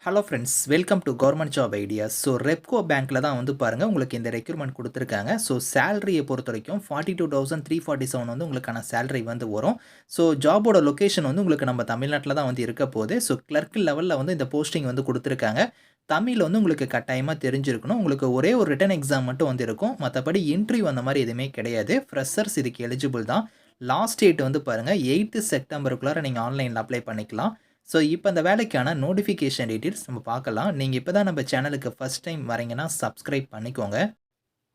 Hello friends, welcome to government job ideas. So Repco பேங்க்கில் தான் வந்து பாருங்கள் உங்களுக்கு இந்த ரெக்ரூட்மெண்ட் கொடுத்துருக்காங்க. ஸோ சேலரியை பொறுத்த வரைக்கும் 42,347 வந்து உங்களுக்கான சேலரி வந்து வரும். ஸோ ஜாபோட லொக்கேஷன் வந்து உங்களுக்கு நம்ம தமிழ்நாட்டில் தான் வந்து இருக்க போகுது. ஸோ கிளர்க் லெவலில் வந்து இந்த போஸ்டிங் வந்து கொடுத்துருக்காங்க. தமிழ் வந்து உங்களுக்கு கட்டாயமாக தெரிஞ்சிருக்கணும். உங்களுக்கு ஒரே ஒரு ரிட்டன் எக்ஸாம் மட்டும் வந்து இருக்கும். மற்றபடி இன்டர்வியூ அந்த மாதிரி எதுவுமே கிடையாது. ஃப்ரெஷர்ஸ் இதுக்கு எலிஜிபிள் தான். லாஸ்ட் டேட் வந்து பாருங்கள் 8 செப்டம்பருக்குள்ளார நீங்கள் ஆன்லைனில் அப்ளை பண்ணிக்கலாம். ஸோ இப்போ இந்த வேலைக்கான நோட்டிஃபிகேஷன் டீட்டெயில்ஸ் நம்ம பார்க்கலாம். நீங்கள் இப்போ தான் நம்ம சேனலுக்கு ஃபஸ்ட் டைம் வரீங்கன்னா சப்ஸ்கிரைப் பண்ணிக்கோங்க.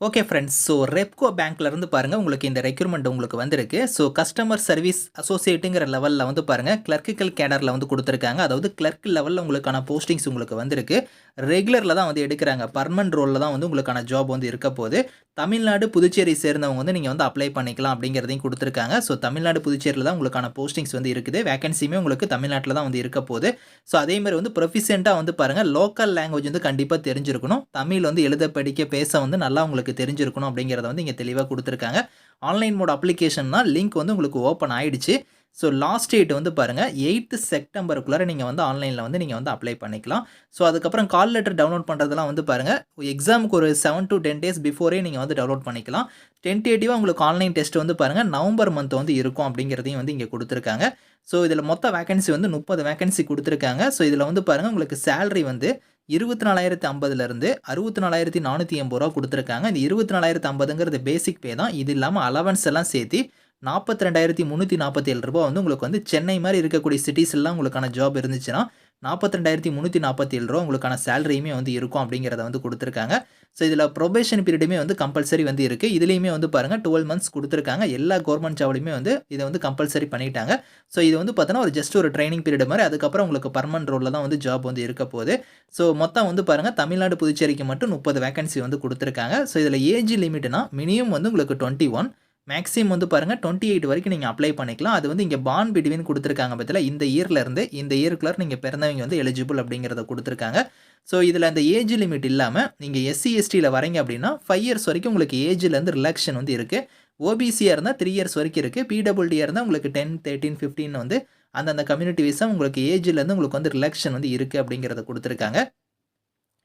ஓகே ஃப்ரெண்ட்ஸ், ஸோ ரெப்கோ பேங்க்லேருந்து பாருங்கள் உங்களுக்கு இந்த ரெக்ரூட்மெண்ட் உங்களுக்கு வந்திருக்கு. ஸோ கஸ்டமர் சர்வீஸ் அசோசியேட்டுங்கிற லெவலில் வந்து பாருங்கள் கிளர்க்கிக்கல் கேடரில் வந்து கொடுத்துருக்காங்க. அதாவது கிளர்க் லெவலில் உங்களுக்கான போஸ்டிங்ஸ் உங்களுக்கு வந்திருக்கு. ரெகுலரில் தான் வந்து எடுக்கிறாங்க. பர்மனன்ட் ரோலில் தான் வந்து உங்களுக்கான ஜாப் வந்து இருக்க போகுது. தமிழ்நாடு புதுச்சேரி சேர்ந்தவங்க வந்து நீங்கள் வந்து அப்ளை பண்ணிக்கலாம் அப்படிங்கிறதையும் கொடுத்துருக்காங்க. ஸோ தமிழ்நாடு புதுச்சேரியில் தான் உங்களுக்கான போஸ்டிங்ஸ் வந்து இருக்குது. வேகன்சியுமே உங்களுக்கு தமிழ்நாட்டில் தான் வந்து இருக்க போகுது. ஸோ அதேமாதிரி வந்து ப்ரொஃபிஷியண்ட்டாக வந்து பாருங்கள் லோக்கல் லாங்குவேஜ் வந்து கண்டிப்பாக தெரிஞ்சிருக்கணும். தமிழ் வந்து எழுத படிக்க பேச வந்து நல்லா உங்களுக்கு தெரிஞ்சிருக்கணும் அப்படிங்கிறத வந்து இங்கே தெளிவாக கொடுத்துருக்காங்க. ஆன்லைன் மோட் அப்ளிகேஷன் தான் லிங்க் வந்து உங்களுக்கு ஓப்பன் ஆயிடுச்சு. ஸோ லாஸ்ட் டேட் வந்து பாருங்கள் 8 செப்டம்பருக்குள்ளார நீங்கள் வந்து ஆன்லைனில் வந்து நீங்கள் வந்து அப்ளை பண்ணிக்கலாம். ஸோ அதுக்கப்புறம் கால் லெட்டர் டவுன்லோட் பண்ணுறதுலாம் வந்து பாருங்கள் எக்ஸாமுக்கு ஒரு 7 to 10 days பிஃபோரே நீங்கள் வந்து டவுன்லோட் பண்ணிக்கலாம். டென்டேட்டிவாக உங்களுக்கு ஆன்லைன் டெஸ்ட் வந்து பாருங்கள் நவம்பர் மந்த் வந்து இருக்கும் அப்படிங்கிறதையும் வந்து இங்கே கொடுத்துருக்காங்க. ஸோ இதில் மொத்த வேகன்சி வந்து 30 வேகன்சி கொடுத்துருக்காங்க. ஸோ இதில் வந்து பாருங்கள் உங்களுக்கு சேலரி வந்து 24,050லேருந்து 64,480 ரூபா கொடுத்துருக்காங்க. இந்த 24,050ங்கிறது பேசிக் பே தான். இது இல்லாமல் அலவன்ஸ் எல்லாம் சேர்த்து 42,347 ரூபா வந்து உங்களுக்கு வந்து சென்னை மாதிரி இருக்கக்கூடிய சிட்டிஸ்லாம் உங்களுக்கான ஜாப் இருந்துச்சுன்னா 42,347 ரூபா உங்களுக்கான சேலரியுமே வந்து இருக்கும் அப்படிங்கிறத வந்து கொடுத்துருக்காங்க. ஸோ இதில் ப்ரொபேஷன் பீரியடுமே வந்து கம்பல்சரி வந்து இருக்குது. இதுலேயுமே வந்து பாருங்கள் 12 மந்த்ஸ் கொடுத்துருக்காங்க. எல்லா கவர்மெண்ட் ஜாப்லையுமே வந்து இதை வந்து கம்பல்சரி பண்ணிட்டாங்க. ஸோ இது வந்து பார்த்தோன்னா ஒரு ஜஸ்ட் ஒரு ட்ரைனிங் பீரியட் மாதிரி. அதுக்கப்புறம் உங்களுக்கு பர்மனன்ட் ரோலில் தான் வந்து ஜாப் வந்து இருக்க போகுது. ஸோ மொத்தம் வந்து பாருங்கள் தமிழ்நாடு புதுச்சேரிக்கு மட்டும் 30 வேகன்சி வந்து கொடுத்துருக்காங்க. ஸோ இதில் ஏஜ் லிமிட்னா மினிமம் வந்து உங்களுக்கு 21, மேக்ஸிமம் வந்து பாருங்கள் 28 வரைக்கும் நீங்கள் அப்ளை பண்ணிக்கலாம். அது வந்து இங்கே பாண்ட் பிட்வீன் கொடுத்துருக்காங்க பற்றில இந்த இயர்லேருந்து இந்த இயருக்குள்ளே நீங்கள் பிறந்தவங்க வந்து எலிஜிபிள் அப்படிங்கிறத கொடுத்துருக்காங்க. ஸோ இதில் அந்த ஏஜ் லிமிட் இல்லாமல் நீங்கள் எஸ்சி எஸ்டியில் வரீங்க அப்படின்னா 5 இயர்ஸ் வரைக்கும் உங்களுக்கு ஏஜ்லேருந்து ரிலாக்ஷன் வந்து இருக்குது. ஓபிசியாக இருந்தால் 3 இயர்ஸ் வரைக்கும் இருக்குது. பிடபிள்டியாக இருந்தால் உங்களுக்கு 10, 13, 15 வந்து அந்தந்த கம்யூனிட்டி வைஸாக உங்களுக்கு ஏஜ்லேருந்து உங்களுக்கு வந்து ரிலாக்ஷன் வந்து இருக்குது அப்படிங்கிறத கொடுத்துருக்காங்க.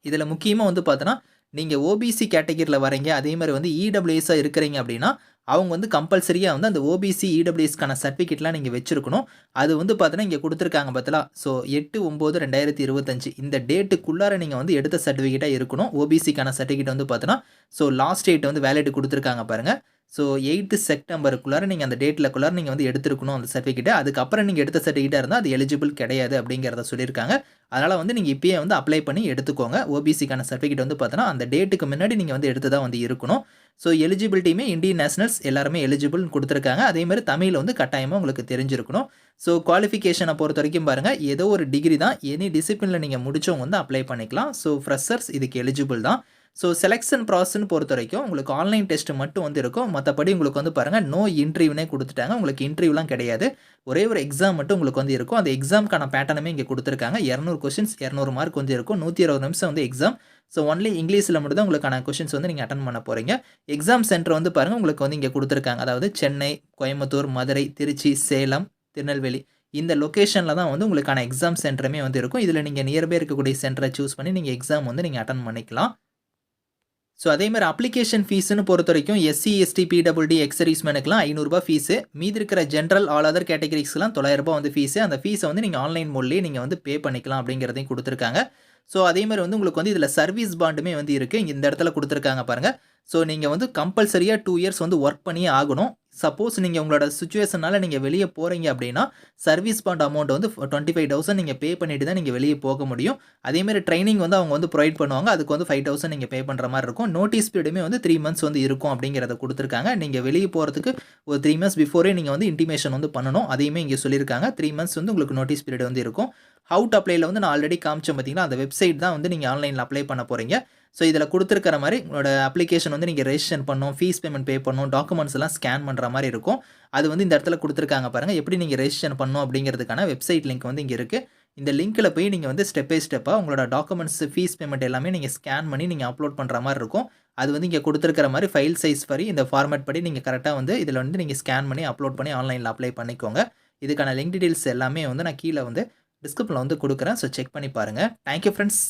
இதில் முக்கியமாக வந்து பார்த்தோன்னா நீங்கள் ஓபிசி கேட்டகரியில் வரீங்க, அதே மாதிரி வந்து இடபிள்யூஎஸ்ஸாக இருக்கிறீங்க அப்படின்னா அவங்க வந்து கம்பல்சரியாக வந்து அந்த ஓபிசி இடபிள்யூஎஸ்க்கான சர்டிஃபிகேட்லாம் நீங்கள் வச்சுருக்கணும். அது வந்து பார்த்தீங்கன்னா இங்கே கொடுத்துருக்காங்க பார்த்தீங்களா. ஸோ 8/9/2025 இந்த டேட்டுக்குள்ளார நீங்கள் வந்து எடுத்த சர்டிஃபிகேட்டாக இருக்கணும். ஓபிசிக்கான சர்டிஃபிகேட் வந்து பார்த்தீங்கன்னா ஸோ லாஸ்ட் டேட் வந்து வேலிட் கொடுத்துருக்காங்க பாருங்கள். ஸோ 8 செப்டம்பருக்குள்ளார நீங்கள் அந்த டேட்டில்குள்ளார நீங்கள் வந்து எடுத்துருக்கணும் அந்த சர்டிஃபிகேட்டை. அதுக்கப்புறம் நீங்கள் எடுத்த சர்டிஃபிகேட்டாக இருந்தால் அது எலிஜிபிள் கிடையாது அப்படிங்கிறத சொல்லியிருக்காங்க. அதனால் வந்து நீங்கள் இப்போயே வந்து அப்ளை பண்ணி எடுத்துக்கோங்க. ஓபிசிக்கான சர்டிஃபிகேட் வந்து பார்த்தோன்னா அந்த டேட்டுக்கு முன்னாடி நீங்கள் வந்து எடுத்து தான் வந்து இருக்கணும். ஸோ எலிஜிபிலிட்டியுமே இந்தியன் நேஷனல்ஸ் எல்லாருமே எலிஜிபிள்னு கொடுத்துருக்காங்க. அதேமாதிரி தமிழில் வந்து கட்டாயமாக உங்களுக்கு தெரிஞ்சிருக்கணும். ஸோ குவாலிஃபிகேஷனை பொறுத்த வரைக்கும் பாருங்கள் ஏதோ ஒரு டிகிரி தான், எனி டிசிப்ளினில் நீங்கள் முடிச்சவங்க வந்து அப்ளை பண்ணிக்கலாம். ஸோ ஃப்ரெஷர்ஸ் இதுக்கு எலிஜிபிள் தான். ஸோ செலெக்ஷன் ப்ராசஸ்ன்னு பொறுத்த வரைக்கும் உங்களுக்கு ஆன்லைன் டெஸ்ட் மட்டும் வந்து இருக்கும். மற்றபடி உங்களுக்கு வந்து பாருங்கள் நோ இன்டர்வியூனே கொடுத்துட்டாங்க. உங்களுக்கு இன்டர்வியூலாம் கிடையாது. ஒரே ஒரு எக்ஸாம் மட்டும் உங்களுக்கு வந்து இருக்கும். அந்த எக்ஸாமுக்கான பேட்டர்னுமே இங்கே கொடுத்துருக்காங்க. 200 கொஸ்டின்ஸ் 200 மார்க் வந்து இருக்கும். 120 நிமிஷம் வந்து எக்ஸாம். ஸோ ஒன்லி இங்கிலீஷில் மட்டும் தான் உங்களுக்கான கொஸ்டின்ஸ் வந்து நீங்கள் அட்டன் பண்ண போகிறீங்க. எக்ஸாம் சென்டர் வந்து பாருங்கள் உங்களுக்கு வந்து இங்கே கொடுத்துருக்காங்க. அதாவது சென்னை, கோயம்புத்தூர், மதுரை, திருச்சி, சேலம், திருநெல்வேலி இந்த லொக்கேஷனில் தான் வந்து உங்களுக்கான எக்ஸாம் சென்டருமே வந்து இருக்கும். இதில் நீங்கள் நியர்பை இருக்கக்கூடிய சென்டரை சூஸ் பண்ணி நீங்கள் எக்ஸாம் வந்து நீங்கள் அட்டன் பண்ணிக்கலாம். ஸோ அதேமாதிரி அப்ளிகேஷன் ஃபீஸ்னு பொறுத்த வரைக்கும் எஸ்சி, எஸ்டி, பிடபிள்டி, எக்ஸர்வீஸ்மேனுக்குலாம் 500 ரூபா ஃபீஸு. மீதி இருக்கிற ஜென்ரல் ஆல் அதர் கேட்டகரிஸ்க்குலாம் 900 ரூபா வந்து ஃபீஸு. அந்த ஃபீஸை வந்து நீங்கள் ஆன்லைன் மோட்லேயே நீங்கள் வந்து பே பண்ணிக்கலாம் அப்படிங்கிறதையும் கொடுத்துருக்காங்க. ஸோ அதேமாதிரி வந்து உங்களுக்கு வந்து இதில் சர்வீஸ் பாண்டுமே வந்து இருக்குது. இந்த இடத்துல கொடுத்துருக்காங்க பாருங்கள். ஸோ நீங்கள் வந்து கம்பல்சரியாக 2 இயர்ஸ் வந்து ஒர்க் பண்ணியே ஆகணும். சப்போஸ் நீங்கள் உங்களோட சுச்சுவேஷனால் நீங்கள் வெளியே போகிறீங்க அப்படின்னா சர்வீஸ் பாண்ட் அமௌண்ட் வந்து 25,000 நீங்கள் பே பண்ணிட்டு தான் நீங்கள் வெளியே போக முடியும். அதேமாதிரி ட்ரைனிங் வந்து அவங்க வந்து ப்ரொவைட் பண்ணுவாங்க. அதுக்கு வந்து 5,000 நீங்கள் பே பண்ணுற மாதிரி இருக்கும். நோட்டீஸ் பீரியடுமே வந்து 3 மந்த்ஸ் வந்து இருக்கும் அப்படிங்கிறத கொடுத்துருக்காங்க. நீங்கள் வெளியே போகிறதுக்கு ஒரு 3 மந்த்ஸ் பிஃபோரே நீங்கள் வந்து இன்டிமேஷன் வந்து பண்ணணும். அதையுமே இங்கே சொல்லியிருக்காங்க. 3 மந்த்ஸ் வந்து உங்களுக்கு நோட்டீஸ் பீரியட் வந்து இருக்கும். ஹவு டு அப்ளைல வந்து நான் ஆல்ரெடி காமிச்சேன் பார்த்தீங்கன்னா அந்த வெப்சைட் தான் வந்து நீங்கள் ஆன்லைனில் அப்ளை பண்ண போகிறீங்க. ஸோ இதில் கொடுத்துருக்கிற மாதிரி உங்களோட அப்ளிகேஷன் வந்து நீங்கள் ரெஜிஸ்ட்ரேஷன் பண்ணணும், ஃபீஸ் பேமெண்ட் பே பண்ணணும், டாக்குமெண்ட்ஸ் எல்லாம் ஸ்கேன் பண்ணுற மாதிரி இருக்கும். அது வந்து இந்த இடத்துல கொடுத்துருக்காங்க பாருங்கள். எப்படி நீங்கள் ரெஜிஸ்ட்ரேஷன் பண்ணணும் அப்படிங்கிறதுக்கான வெப்சைட் லிங்க் வந்து இங்கே இருக்குது. இந்த லிங்க்கில் போய் நீங்கள் வந்து ஸ்டெப் பை ஸ்டெப்பாக உங்களோட டாக்குமெண்ட்ஸ், ஃபீஸ் பேமெண்ட் எல்லாமே நீங்கள் ஸ்கேன் பண்ணி நீங்கள் அப்லோட் பண்ணுற மாதிரி இருக்கும். அது வந்து இங்கே கொடுத்துருக்கிற மாதிரி ஃபைல் சைஸ் படி இந்த ஃபார்மேட் படி நீங்கள் கரெக்டாக வந்து இதில் வந்து நீங்கள் ஸ்கேன் பண்ணி அப்லோட் பண்ணி ஆன்லைனில் அப்ளை பண்ணிக்கோங்க. இதுக்கான லிங்க் டீட்டெயில்ஸ் எல்லாமே வந்து நான் கீழே வந்து டிஸ்கிரிப்ஷனில் வந்து கொடுக்குறேன். ஸோ செக் பண்ணி பாருங்கள். Thank you friends.